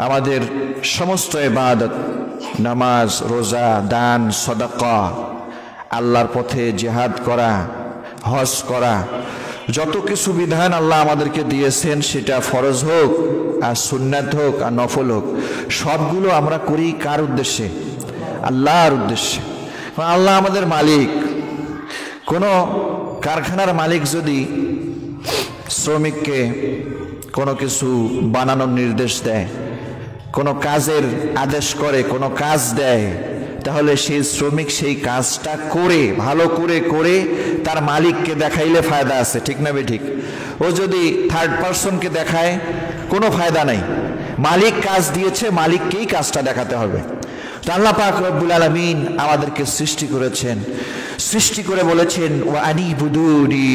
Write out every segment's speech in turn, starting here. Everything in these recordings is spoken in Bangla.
আমাদের সমস্ত ইবাদত, নামাজ, রোজা, দান, সাদাকা, আল্লাহর পথে জিহাদ করা, হজ করা, যত কিছু বিধান আল্লাহ আমাদেরকে দিয়েছেন, সেটা ফরজ হোক আর সুন্নাত হোক আর নফল হোক, সবগুলো আমরা করি কার উদ্দেশ্যে? আল্লাহর উদ্দেশ্যে। আল্লাহ আমাদের মালিক। কোনো কারখানার মালিক যদি শ্রমিককে কোনো কিছু বানানোর নির্দেশ দেয়, কোনো কাজের আদেশ করে, কোনো কাজ দেয়, তাহলে সেই শ্রমিক সেই কাজটা করে ভালো করে তার মালিককে দেখাইলে ফায়দা আছে, ঠিক না ঠিক? ও যদি থার্ড পারসনকে দেখায় কোনো ফায়দা নাই। মালিক কাজ দিয়েছে, মালিককেই কাজটা দেখাতে হবে। আল্লাহ পাক রব্বুল আলামিন আমাদেরকে সৃষ্টি করেছেন, সৃষ্টি করে বলেছেন ওয়া আনিবুদুনি,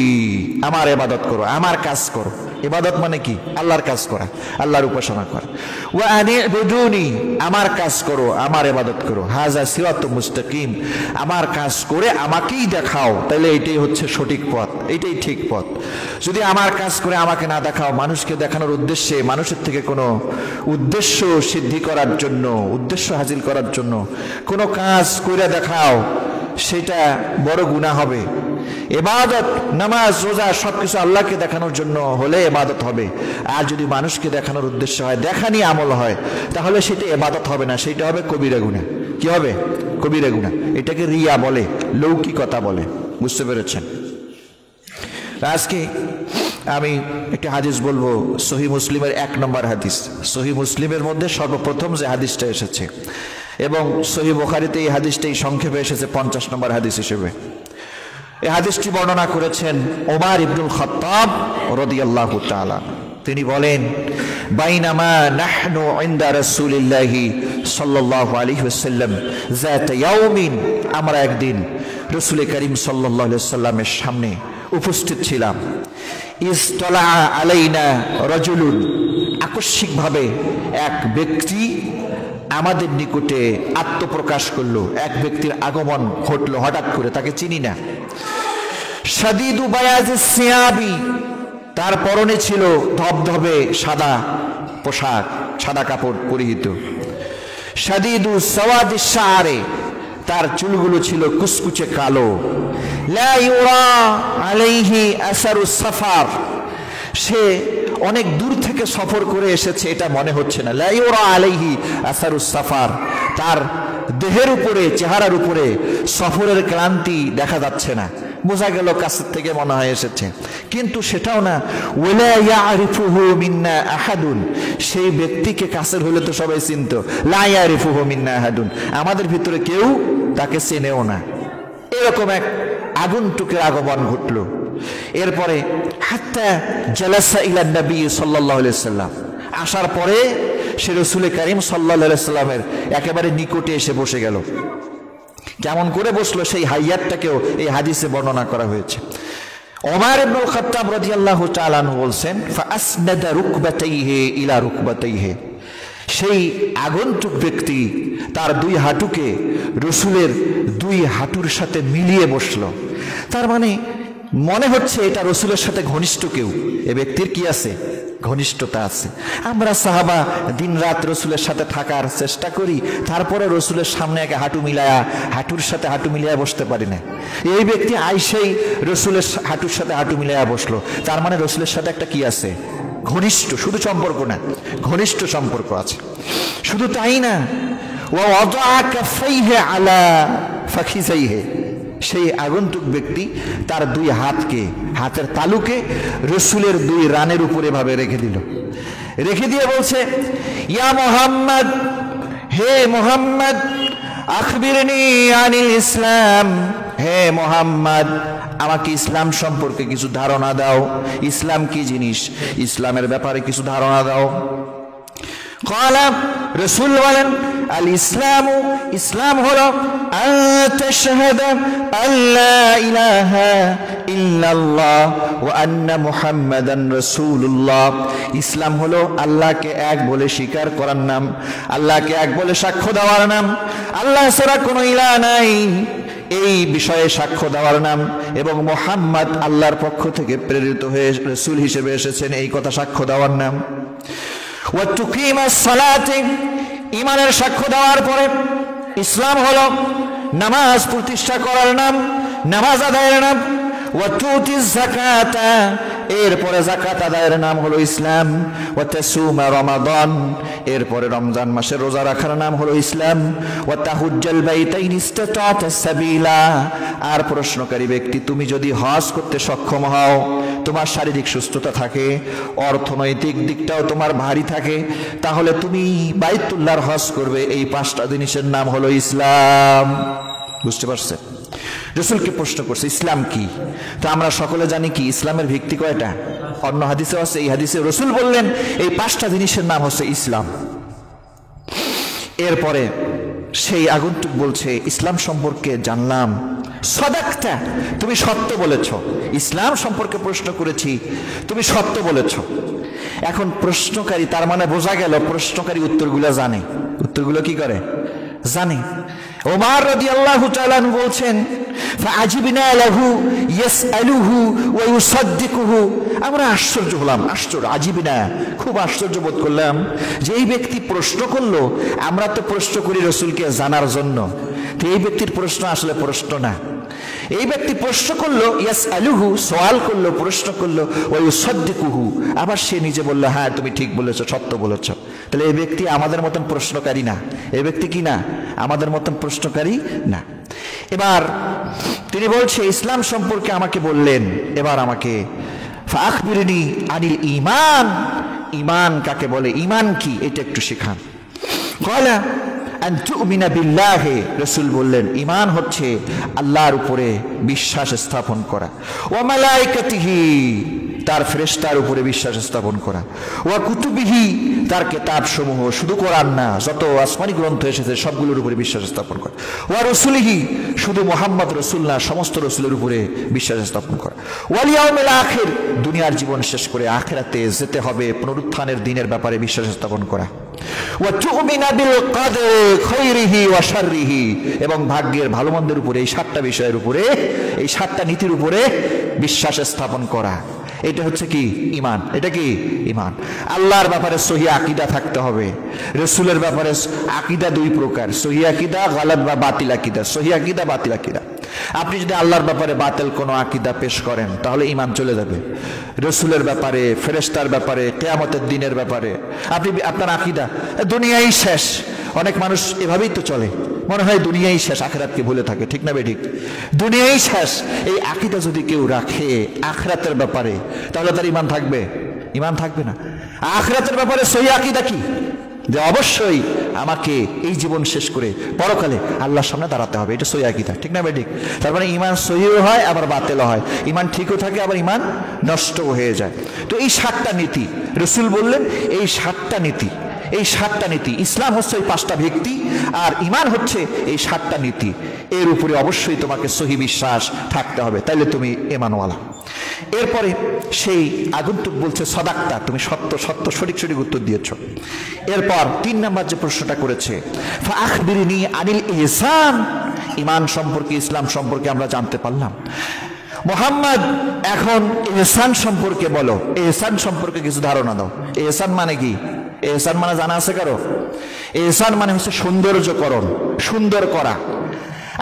আমার ইবাদত করো, আমার কাজ করো। ইবাদত মানে কি? আল্লাহর কাজ করা, আল্লাহর উপাসনা করা। ওয়া আনিবুদুনি, আমার কাজ করো, আমার ইবাদত করো। হাযা সিরাতুম মুস্তাকিম, আমার কাজ করে আমাকেই দেখাও, তাহলে এটাই হচ্ছে সঠিক পথ, এটাই ঠিক পথ। যদি আমার কাজ করে আমাকে না দেখাও, মানুষকে দেখানোর উদ্দেশ্যে, মানুষের থেকে কোনো উদ্দেশ্য সিদ্ধি করার জন্য, উদ্দেশ্য হাসিল করার জন্য কোনো কাজ করে দেখাও, সেটা বড় গুনাহ হবে। ইবাদত, নামাজ, রোজা সবকিছু আল্লাহকে দেখানোর জন্য হলে ইবাদত হবে। আর যদি মানুষকে দেখানোর উদ্দেশ্য হয়, দেখানি আমল হয়, তাহলে সেটা ইবাদত হবে না, সেটা হবে কবিরা গুনাহ। কি হবে? কবিরা গুনাহ। এটাকে রিয়া বলে, লৌকিকতা বলে। বুঝতে পেরেছেন? আজকে আমি একটা হাদিস বলবো, সহিহ মুসলিমের 1 নম্বর হাদিস। সহিহ মুসলিমের মধ্যে সর্বপ্রথম যে হাদিসটা এসেছে, এবং সহিহ বুখারীতে এই হাদিসটাই সংক্ষেপে এসেছে 50 নম্বর হাদিস হিসেবে। এই হাদিসটি বর্ণনা করেছেন ওমর ইবনুল খাত্তাব রাদিয়াল্লাহু তাআলা। তিনি বলেন, বাইনামা নাহনু ইনদা রাসূলিল্লাহি সাল্লাল্লাহু আলাইহি ওয়াসাল্লাম যাত ইয়াউমিন, আমরা একদিন রাসূল করিম সাল্লাল্লাহু আলাইহি ওয়াসাল্লামের সামনে উপস্থিত ছিলাম। ইসতালা আলাইনা রাজুলুন, আকস্মিকভাবে এক ব্যক্তি আমাদের নিকটে আত্মপ্রকাশ করলো। এক ব্যক্তির আগমন ঘটলো হঠাৎ করে, তাকে চিনি না। শাদীদু বায়াজিস সিয়াবি, তার পরনে ছিল ধবধবে সাদা পোশাক, সাদা কাপড় পরিহিত। শাদীদু সাওয়াদিস শাআরে, তার চুলগুলো ছিল কুচকুচে কালো। লা ইউরা আলাইহি আসারুস সাফার, সে অনেক দূর থেকে সফর করে এসেছে এটা মনে হচ্ছে না। লা ইউরা আলাইহি আসারুস সাফার, তার দেহের উপরে, চেহারার উপরে সফরের ক্লান্তি দেখা যাচ্ছে না, বোঝা গেল কাছের থেকে মনে হয় এসেছে, কিন্তু সেটাও না। ওয়ালা ইয়ারিফুহু মিন্না আহাদুন, সেই ব্যক্তিকে কাছের হলে তো সবাই চিনত। লা ইয়ারিফুহু মিন্না আহাদুন, আমাদের ভিতরে কেউ তাকে চেনেও না। এরকম এক আগন্তুকের আগমন ঘটল। এরপরে হাত্তা জালাসা ইলা নবী সাল্লাল্লাহু আলাইহি সাল্লাম, আসার পরে সে রাসূল করিম সাল্লাল্লাহু আলাইহি সাল্লামের একেবারে নিকটে এসে বসে গেল। কেমন করে বসলো সেই হাইয়াতটাকেও এই হাদিসে বর্ণনা করা হয়েছে। ওমর ইবনুল খাত্তাব রাদিয়াল্লাহু তাআলা আনহু বলছেন, ফাআসনাদা রুকবাতাইহি ইলা রুকবাতাইহি, সেই আগন্তুক ব্যক্তি তার 2 হাঁটুকে রাসূলের 2 হাঁটুর সাথে মিলিয়ে বসলো। তার মানে মনে হচ্ছে এটা রাসূলের সাথে ঘনিষ্ঠ কেউ, এ ব্যক্তির কি আছে? ঘনিষ্ঠতা আছে। আমরা সাহাবা দিন রাত রাসূলের সাথে থাকার চেষ্টা করি, তারপরে রাসূলের সামনে একে হাঁটু মিলায়া, হাঁটুর সাথে হাঁটু মিলায়া বসতে পারি না। এই ব্যক্তি আইসেই রাসূলের হাঁটুর সাথে হাঁটু মিলায়া বসলো, তার মানে রাসূলের সাথে একটা কি আছে? ঘনিষ্ঠ, শুধু সম্পর্ক না, ঘনিষ্ঠ সম্পর্ক আছে। শুধু তাই না, ওয়া ওয়াদাআ কাফাইহি আলা ফাখিজাইহি, সেই আগন্তুক ব্যক্তি তার 2 হাতকে, হাতের তালুকে রাসূলের 2 রানের উপরে ভাবে রেখে দিল। রেখে দিয়ে বলছে, ইয়া মুহাম্মদ, হে মুহাম্মদ, আখবিরনি আনিল ইসলাম, হে মুহাম্মদ, আমাকে ইসলাম সম্পর্কে কিছু ধারণা দাও। ইসলাম কি জিনিস, ইসলামের ব্যাপারে কিছু ধারণা দাও। ক্বালা, রাসূল বলেন, আল ইসলামু, ইসলাম হলো আনতাশহাদা আল্লা ইলাহা ইল্লাল্লাহ ওয়া আন্না মুহাম্মাদান রাসূলুল্লাহ, ইসলাম হলো আল্লাহকে এক বলে স্বীকার করার নাম, আল্লাহকে এক বলে সাক্ষ্য দেওয়ার নাম, আল্লাহ ছাড়া কোনো ইলাহ নাই এই বিষয়ে সাক্ষ্য দেওয়ার নাম, এবং মুহাম্মদ আল্লাহর পক্ষ থেকে প্রেরিত হয়ে রাসূল হিসেবে এসেছেন এই কথা সাক্ষ্য দেওয়ার নাম। ওয়া তুকিমাস সালাতি, ঈমানের সাক্ষ্য দেওয়ার পরে ইসলাম হলো নামাজ প্রতিষ্ঠা করার নাম, নামাজ আদায়ের নাম। ওয়া তুতিজ যাকাতা, এরপরে যাকাত আদায়ের নাম হলো ইসলাম। ওয়া তাসুমা রমাদান, এরপরে রমজান মাসে রোজা রাখার নাম হলো ইসলাম। ওয়া তাহুজ্জাল বাইতাইন ইসতাতা'তা সাবিলা, আর প্রশ্নকারী ব্যক্তি তুমি যদি হজ করতে সক্ষম হও, তোমার শারীরিক সুস্থতা থাকে, অর্থনৈতিক দিকটাও তোমার ভারী থাকে, তাহলে তুমি বাইতুল্লাহর হজ করবে। এই 5টা জিনিসের নাম হলো ইসলাম। বুঝতে পারছেন? রাসূলকে প্রশ্ন করছে ইসলাম কি? তো আমরা সকলে জানি কি ইসলামের ভিত্তি কয়টা? অন্য হাদিসে আছে, এই হাদিসে রাসূল বললেন এই 5টা জিনিসের নাম হচ্ছে ইসলাম। এরপরে সেই আগন্তুক বলছে ইসলাম সম্পর্কে জানলাম, সাদাকতা, তুমি সত্য বলেছ। ইসলাম সম্পর্কে প্রশ্ন করেছি, তুমি সত্য বলেছ। এখন প্রশ্নকারী, তার মানে বোঝা গেল প্রশ্নকারী উত্তরগুলো জানে। উত্তরগুলো কি করে? জানে। ওমর রাদিয়াল্লাহু তাআলা বলছেন ফাআজিবনা লাহু ইয়াসআলুহু ওয়া ইউসাদ্দিকুহু, আমরা আশ্চর্য হলাম, আশ্চর্য, আজিবনা, খুব আশ্চর্য বোধ করলাম যে এই ব্যক্তি প্রশ্ন করলো। আমরা তো প্রশ্ন করি রাসূলকে জানার জন্য, তো এই ব্যক্তির প্রশ্ন আসলে প্রশ্ন না। এই ব্যক্তি প্রশ্ন করলো, ইয়াসআলুহু, সওয়াল করলো, প্রশ্ন করলো, ওয়া ইউসাদ্দিকুহু, আবার সে নিজে বললো হ্যাঁ তুমি ঠিক বলেছো, সত্য বলেছো। তাহলে এই ব্যক্তি আমাদের মতন প্রশ্নকারী না। এই ব্যক্তি কি না? আমাদের মতন প্রশ্নকারী না। এবার তিনি বলছে ইসলাম সম্পর্কে আমাকে বললেন, এবার আমাকে ফাআখবিরনি আনিল ঈমান, ঈমান কাকে বলে, ঈমান কি এটা একটু শেখান। ক্বালা আন তুমিনা বিল্লাহি, রাসূল বললেন ঈমান হচ্ছে আল্লাহর উপরে বিশ্বাস স্থাপন করা, ওয়া মালাইকাতিহি, তার ফেরেশতার উপরে বিশ্বাস স্থাপন করা, ওয়া কুতুবিহি, তার কিতাবসমূহ, শুধু কোরআন না, যত আসমানি গ্রন্থ এসেছে সবগুলোর উপরে বিশ্বাস স্থাপন করা, ওয়া রাসূলিহি, শুধু মুহাম্মদ রাসূল না, সমস্ত রাসূলের উপরে বিশ্বাস স্থাপন করা, ওয়াল ইয়াউমিল আখির, দুনিয়ার জীবন শেষ করে আখিরাতে যেতে হবে, পুনরুত্থানের দিনের ব্যাপারে বিশ্বাস স্থাপন করা, ওয়া তুমিনা বিল কদরি খায়রিহি ওয়া শাররিহি, এবং ভাগ্যের ভালো মন্দের উপরে, এই 7টা বিষয়ের উপরে, এই 7টা নীতির উপরে বিশ্বাস স্থাপন করা। এটা হচ্ছে কি? ঈমান। এটা কি? ঈমান। আল্লাহর ব্যাপারে সহিহ আকীদা থাকতে হবে। রাসূলের ব্যাপারে আকীদা 2 প্রকার, সহিহ আকীদা, গলত বা বাতিল আকীদা। সহিহ আকীদা, বাতিল আকীদা। আপনি যদি আল্লাহর ব্যাপারে বাতিল কোনো আকীদা পেশ করেন তাহলে ঈমান চলে যাবে। রাসূলের ব্যাপারে, ফেরেশতার ব্যাপারে, কিয়ামতের দিনের ব্যাপারে আপনি আপনার আকীদা দুনিয়াই শেষ। অনেক মানুষ এভাবেই তো চলে, মনে হয় দুনিয়াই শেষ, আখিরাতকে ভুলে থাকে। ঠিক না বেঠিক? দুনিয়াই শেষ, এই আকীদা যদি কেউ রাখে আখিরাতের ব্যাপারে, তাহলে তার ঈমান থাকবে? ঈমান থাকবে না। আখিরাতের ব্যাপারে সহিহ আকীদা কি? যে অবশ্যই আমাকে এই জীবন শেষ করে পরকালে আল্লাহর সামনে দাঁড়াতে হবে, এটা সহিহ আকীদা। ঠিক না বেঠিক? তার মানে ঈমান সহিহ হয় আবার বাতিল হয়, ঈমান ঠিকও থাকে আবার ঈমান নষ্টও হয়ে যায়। তো এই 7টা নীতি রাসূল বললেন, এই 7টা নীতি, এই 7টা নীতি, ইসলাম হচ্ছে এই 5টা ভিত্তি, আর ঈমান হচ্ছে এই 7টা নীতি। এর উপরে অবশ্যই তোমাকে সহি বিশ্বাস থাকতে হবে, তাইলে তুমি ঈমানওয়ালা। এরপরে সেই আগন্তুক বলছে সাদাকতা, তুমি সত্য, সত্য, সঠিক সঠিক উত্তর দিয়েছ। এরপর 3 নাম্বার যে প্রশ্নটা করেছে, ফাআখবিরনি আনিল ইহসান, ঈমান সম্পর্কে, ইসলাম সম্পর্কে আমরা জানতে পারলাম। মুহাম্মদ এখন ইহসান সম্পর্কে বলো, ইহসান সম্পর্কে কিছু ধারণা দাও। ইহসান মানে কি? ইহসান মানে জানা আছে কারো? ইহসান মানে হচ্ছে সৌন্দর্যকরণ, সুন্দর করা।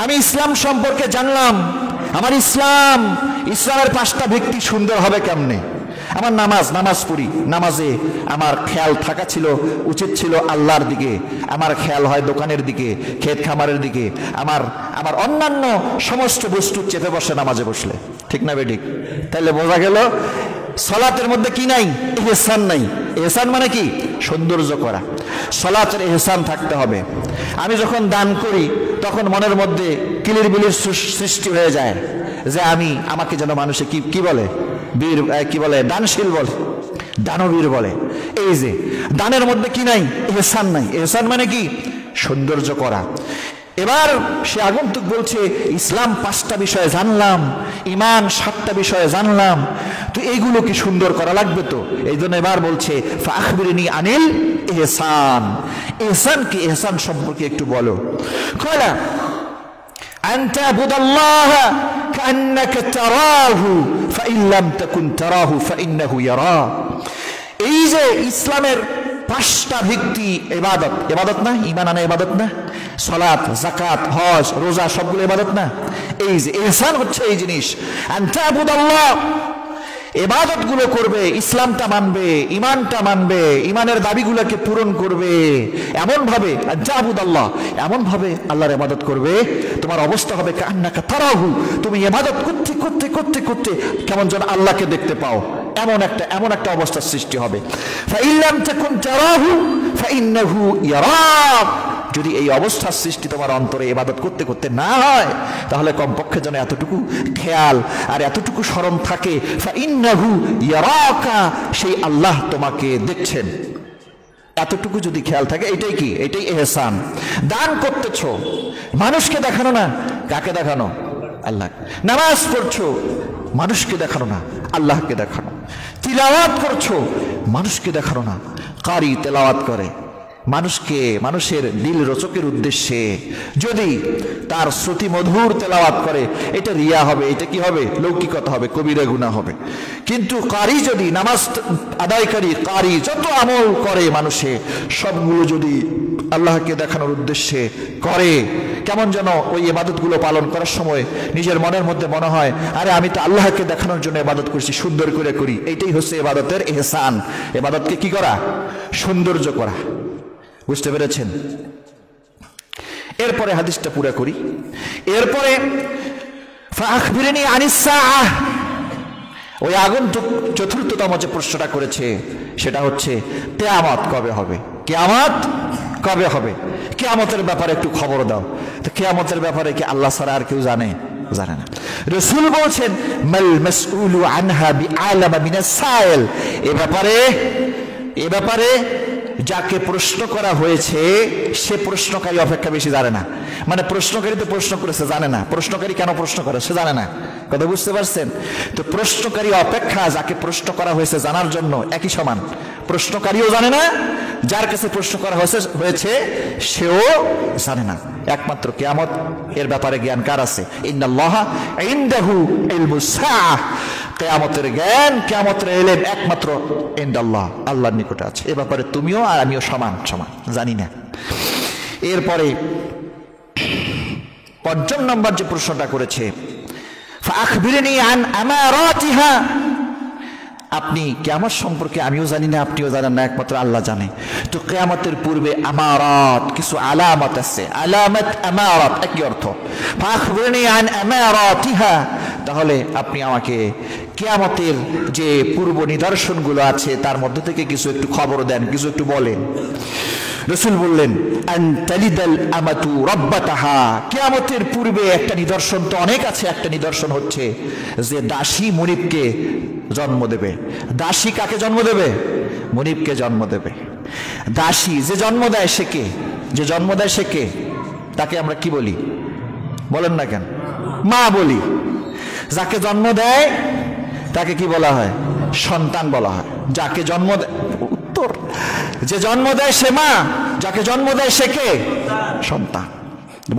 আমি ইসলাম সম্পর্কে জানলাম, আমার ইসলাম, ইসলামের 5টা ভিত্তি সুন্দর হবে কেমনে? আমার নামাজ পড়ি, নামাজে আমার খেয়াল থাকা ছিল, উচিত ছিল আল্লাহর দিকে, আমার খেয়াল হয় দোকানের দিকে, ক্ষেত খামারের দিকে, আমার অন্যান্য সমস্ত বস্তু চেপে বসে নামাজে বসলে। ঠিক না বেঠিক? তাহলে বোঝা গেল সালাতের মধ্যে কি নাই? ইহসান নাই। ইহসান মানে কি? সৌন্দর্য করা। সালাতের ইহসান থাকতে হবে। আমি যখন দান করি তখন মনের মধ্যে কিলির বিলির সৃষ্টি হয়ে যায় যে আমাকে যেন মানুষে কি বলে, বীর, কি বলে, দানশীল বলে, দানবীর বলে। এই যে দানের মধ্যে কি নাই? ইহসান নাই। ইহসান মানে কি? সৌন্দর্য করা। এবার সে আগন্তুক বলছে ইসলাম 5টা বিষয়ে জানলাম, ঈমান 7টা বিষয়ে জানলাম, তো এইগুলো কি সুন্দর করা লাগবে? তো এই জন্য এবার বলছে ফাআখবিরনি আনিল ইহসান। ইহসান কি? ইহসান সম্পর্কে একটু বলো। ক্বালা আন তা'বুদাল্লাহা কাআন্নাকা তারাহু ফাইন লাম তাকুন তারাহু ফাইন্নাহু ইয়ারা। এই যে ইসলামের 5টা ভিত্তি ইবাদত। ইবাদত না? ঈমান আনা ইবাদত না? সালাত, যাকাত, হজ, রোজা সবগুলো ইবাদত না? এই যে ইহসান হচ্ছে এই জিনিস, আন তা'বুদাল্লাহ, ইবাদত গুলো করবে, ইসলামটা মানবে, ইমানটা মানবে, ইমানের দাবিগুলোকে পূরণ করবে এমন ভাবে, তা'বুদাল্লাহ, এমন ভাবে আল্লাহর ইবাদত করবে তোমার অবস্থা হবে কান্নাকা তারাহু, তুমি ইবাদত করতে করতে করতে করতে কেমন যেন আল্লাহকে দেখতে পাও, এমন একটা অবস্থার সৃষ্টি হবে। ফাইল্লাম তাকুন তারাহু ফাইন্নাহু ইয়ারাক, যদি এই অবস্থার সৃষ্টি তোমার অন্তরে ইবাদত করতে করতে না হয়, তাহলে কমপক্ষে যেন এতটুকু খেয়াল আর এতটুকু স্মরণ থাকে, ফাইন্নাহু ইয়ারাকা, সেই আল্লাহ তোমাকে দেখছেন। এতটুকু যদি খেয়াল থাকে, এটাই কি? এটাই ইহসান। দান করতেছো, মানুষকে দেখানো না, কাকে দেখানো? আল্লাহ। নামাজ পড়ছো, মানুষকে দেখানো না, আল্লাহকে দেখানো। তিলাওয়াত করছো, মানুষকে দেখানো না, কারি তেলাওয়াত করে মানুষের দিল রোচকের উদ্দেশ্যে যদি তার শ্রুতি মধুর তেলাওয়াত করে, এটা রিয়া হবে, এটা কি হবে? লৌকিকতা হবে, কবিরা গুনাহ হবে। কিন্তু কারি যদি নামাজ আদায়কারী কারি যত আমল করে মানুষে, সবগুলো যদি আল্লাহকে দেখানোর উদ্দেশ্যে করে, কেমন যেন ওই ইবাদতগুলো পালন করার সময় নিজের মনের মধ্যে মনে হয়, আরে আমি তো আল্লাহকে দেখানোর জন্য ইবাদত করছি, সুন্দর করে করি। এইটাই হচ্ছে ইবাদতের ইহসান। ইবাদতকে কি করা? সৌন্দর্য করা। বুঝতে পেরেছেন? এরপরে হাদিসটা পুরো করি। এরপরে ফাআখবিরনি আনিস সাআহ, ওই আগন্তুক চতুর্থতম যে প্রশ্নটা করেছে সেটা হচ্ছে কিয়ামত কবে হবে? কিয়ামত কবে হবে? কিয়ামতের ব্যাপারে একটু খবর দাও। তো কিয়ামতের ব্যাপারে কি আল্লাহ ছাড়া আর কেউ জানে? জানে না। রাসূল বলেছেন মাল মাসউলু আনহা বিআলামা মিনাস সাইল, এ ব্যাপারে যাকে প্রশ্ন করা হয়েছে সে প্রশ্নকারী অপেক্ষা বেশি জানে না। মানে প্রশ্নকারী তো প্রশ্ন করেছে, জানে না। প্রশ্নকারী কেন প্রশ্ন করে সে জানে না। কথা বুঝতে পারছেন? তো প্রশ্নকারী অপেক্ষা যাকে প্রশ্ন করা হয়েছে জানার জন্য একই সমান। প্রশ্নকারীও জানে না, যার কাছে প্রশ্ন করা হয়েছে সেও জানে না। একমাত্র কিয়ামত এর ব্যাপারে জ্ঞান কার আছে? ইন্নাল্লাহা ইনদাহু ইলমুস সাআহ, কিয়ামতের জ্ঞান, কিয়ামতের ইলম একমাত্র ইনদাল্লাহ, আল্লাহর নিকটে আছে। এ ব্যাপারে তুমিও আর আমিও সমান জানি না। এরপরে ৫ম নম্বর যে প্রশ্নটা করেছে, ফাআখবিরনি আন আমারাতিহা, আপনি কিয়ামত সম্পর্কে আমিও জানি না, আপনিও জানেন না, একমাত্র আল্লাহ জানে। তো কিয়ামতের পূর্বে আমারাত, কিছু আলামত আছে। আলামত আমারাত একই অর্থ। ফাআখবিরনি আন আমারাতিহা, তাহলে আপনি আমাকে কিয়ামতের যে পূর্ব নিদর্শনগুলো আছে তার মধ্যে থেকে কিছু একটু খবর দেন, কিছু একটু বলেন। রাসূল বললেন আন তালিদাল আমাতু রাব্বাতাহা, কিয়ামতের পূর্বে একটা নিদর্শন তো অনেক আছে। একটা নিদর্শন হচ্ছে যে দাসী মনিবকে জন্ম দেবে। দাসী কাকে জন্ম দেবে? মনিবকে জন্ম দেবে। দাসী যে জন্ম দেয় সে কে? যে জন্ম দেয় সে কে? তাকে আমরা কি বলি? বলেন না কেন? মা বলি। যাকে জন্ম দেয় তাকে কি বলা হয়? সন্তান বলা হয়। যাকে জন্ম দেয়, উত্তর, যে জন্ম দেয় সে মা, যাকে জন্ম দেয় সে কে? সন্তান।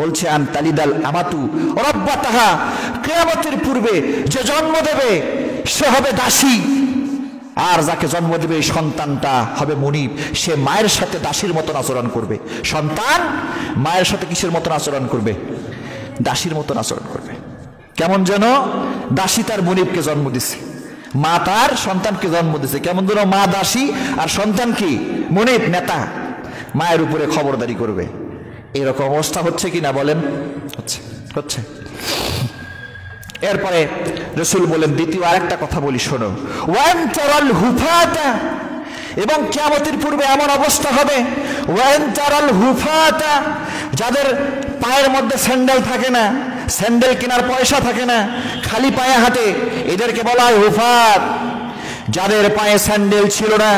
বলছে আন তালিদাল আমাতু রাব্বাতাহা, কিয়ামতের পূর্বে যে জন্ম দেবে সে হবে দাসী, আর যাকে জন্ম দেবে এই সন্তানটা হবে মনিব। সে মায়ের সাথে দাসীর মতন আচরণ করবে। সন্তান মায়ের সাথে কিসের মতন আচরণ করবে? দাসীর মতন আচরণ করবে। কেমন যেন দাসী তার মনিবকে জন্ম দিছে, মা তার সন্তানকে জন্ম দিছে। কেমন যেন মা দাসী আর সন্তান কি? মনিব, নেতা, মায়ের উপরে খবরদারি করবে। এরকম অবস্থা হচ্ছে কিনা বলেন? হচ্ছে। এরপরে রাসূল বলেন দ্বিতীয় আরেকটা কথা বলি, শোনো। ওয়ান তারাল হুফাতা, এবং কিয়ামতের পূর্বে এমন অবস্থা হবে, ওয়ান তারাল হুফাতা, যাদের পায়ের মধ্যে স্যান্ডেল থাকে না, স্যান্ডেল কেনার পয়সা থাকে না, খালি পায়ে হাঁটে, এদেরকে বলা হয় হুফাত। যাদের পায়ে স্যান্ডেল ছিল না,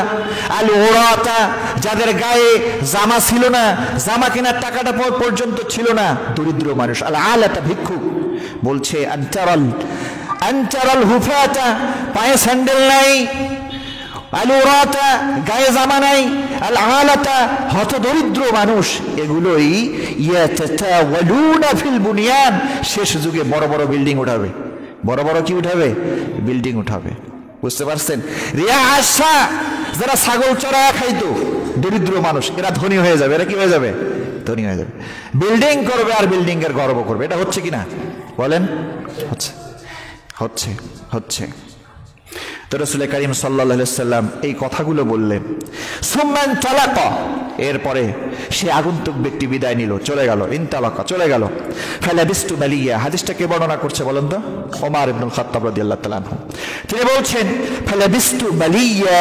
আল ওরাতা, যাদের গায়ে জামা ছিল না, জামা কেনার টাকাটা পর্যন্ত ছিল না, দরিদ্র মানুষ। আল আলাতা, ভিক্ষুক। বলছে আনতারাল হুফাতা, পায়ে স্যান্ডেল নাই, আল ওরাতা, গায়ে জামা নাই, আল আলাতা, হত দরিদ্র মানুষ। এগুলোই ইয়াতাতাওয়ালুনা ফিল বুনিয়ান, শেষ যুগে বড় বড় বিল্ডিং উঠাবে। বড় বড় কি উঠাবে? বিল্ডিং উঠাবে। বুঝতে পারছেন? রিয়া আশা, যারা ছাগল চড়ায় খাইতো, দরিদ্র মানুষ, এরা ধনী হয়ে যাবে। এরা কি হয়ে যাবে? ধনী হয়ে যাবে। বিল্ডিং করবে আর বিল্ডিং এর গর্ব করবে। এটা হচ্ছে কিনা বলেন? হচ্ছে হচ্ছে হচ্ছে তো রাসূল করিম সাল্লাল্লাহু আলাইহি সাল্লাম এই কথাগুলো বললেন। সুম্মান তালাকা, এরপরে সে আগন্তুক ব্যক্তি বিদায় নিল, চলে গেল। ইনতালাকা, চলে গেল। ফালাবিস্তু মালিয়া, হাদিসটা কে বর্ণনা করছে বলেন তো? ওমর ইবনুল খাত্তাব রাদিয়াল্লাহু তাআলা আনহু। তিনি বলছেন ফালাবিস্তু মালিয়া,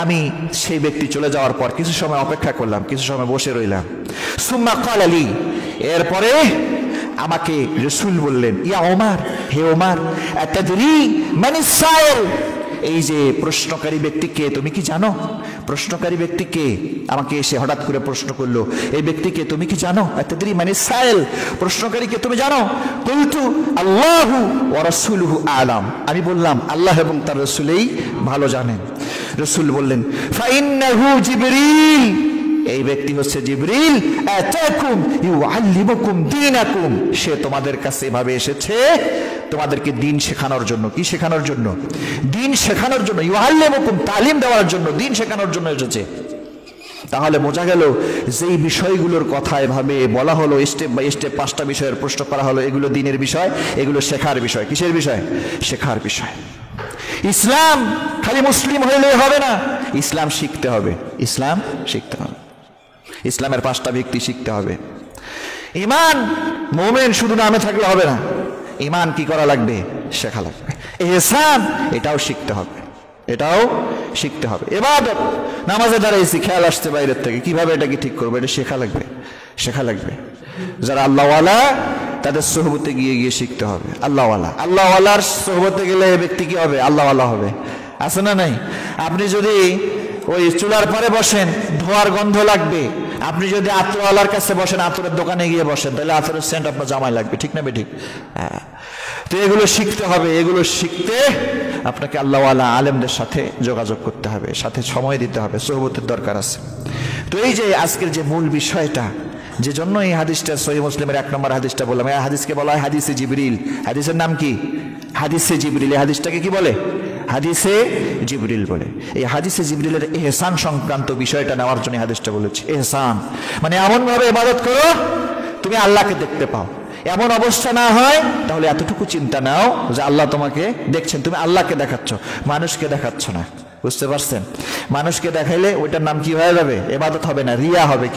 আমি সেই ব্যক্তি চলে যাওয়ার পর কিছু সময় অপেক্ষা করলাম, কিছু সময় বসে রইলাম। সুম্মা ক্বালা লি, এরপরে আমাকে রাসূল বললেন, ইয়া ওমর, হে ওমর, আতাদরি মানিস সাইল, এই যে প্রশ্নকারী ব্যক্তি কে, তুমি কি জানো? প্রশ্নকারী ব্যক্তি কে? আমাকে এসে হঠাৎ করে প্রশ্ন করলো, এই ব্যক্তিকে তুমি কি জানো? আতাদরি মানিস সাইল, প্রশ্নকারীকে তুমি জানো? কুলতু আল্লাহু ওয়া রাসূলুহু আলাম, আমি বললাম আল্লাহ এবং তার রাসূলই ভালো জানেন। রাসূল বললেন ফাইন্নাহু জিবরিল, এই ব্যক্তি হচ্ছে জিবরিল, আতাকুম ইউআল্লিমুকুম দীনাকুম, সে তোমাদের কাছে এভাবে এসেছে তোমাদেরকে দিন শেখানোর জন্য। কি শেখানোর জন্য? দিন শেখানোর জন্য। ইউআল্লিমুকুম, তালিম দেওয়ার জন্য, দিন শেখানোর জন্য এসেছে। তাহলে বোঝা গেল যেই বিষয়গুলোর কথা এভাবে বলা হলো, স্টেপ বাই স্টেপ 5টা বিষয়ের প্রশ্ন করা হলো, এগুলো দিনের বিষয়, এগুলো শেখার বিষয়। কিসের বিষয়? শেখার বিষয়। ইসলাম খালি মুসলিম হইলে হবে না, ইসলাম শিখতে হবে। ইসলাম শিখতে হবে, ইসলামের 5টা ভিত্তি শিখতে হবে। ঈমান, মুমিন শুধু নামে থাকলে হবে না, ঈমান কি করা লাগবে? শেখা লাগবে। ইহসান, এটাও শিখতে হবে, এটাও শিখতে হবে। ইবাদত, নামাজে দাঁড়াইছি, খেয়াল আসছে বাইরের থেকে, কিভাবে এটাকে ঠিক করবো, এটা শেখা লাগবে, শেখা লাগবে। যারা আল্লাহওয়ালা তাদের সোহবতে গিয়ে গিয়ে শিখতে হবে। আল্লাহওয়ালা, আল্লাহওয়ালার সোহবতে গেলে ব্যক্তি কি হবে? আল্লাহওয়ালা হবে। আছে না নাই? আপনি যদি ওই চুলার পরে বসেন, ধোয়ার গন্ধ লাগবে। আপনি যদি আতরওয়ালার কাছে বসেন, আতরের দোকানে গিয়ে বসেন, তাহলে আতরের সেন্ট আপনার জামায় লাগবে। ঠিক না বেঠিক? হ্যাঁ। তো এগুলো শিখতে হবে। এগুলো শিখতে আপনাকে আল্লাহওয়ালা আলেমদের সাথে যোগাযোগ করতে হবে, সাথে সময় দিতে হবে, সোহবতের দরকার আছে। তো এই যে আজকের যে মূল বিষয়টা, যে জন্য এই হাদিসটা সহিহ মুসলিমের 1 নম্বর হাদিসটা বললাম, এই হাদিসকে বলা হয় হাদিসে জিবরিল। হাদিসের নাম কি? হাদিসে জিবরিল। এই হাদিসটাকে কি বলে? হাদিসে জিবরিল বলে। এই হাদিসে জিবরিলের ইহসান সংক্রান্ত বিষয়টা নেওয়ার জন্য হাদিসটা বলেছে। ইহসান মানে এমন ভাবে ইবাদত করো তুমি আল্লাহকে দেখতে পাও। এমন অবস্থা না হয় তাহলে এতটুকু চিন্তা নাও যে আল্লাহ তোমাকে দেখছেন, তুমি আল্লাহকে দেখাচ্ছ, মানুষকে দেখাচ্ছ না। বুঝতে পারছেন? মানুষকে দেখাইলে ওইটার নাম কি হয়ে যাবে? ইবাদত হবে না, রিয়া হবে।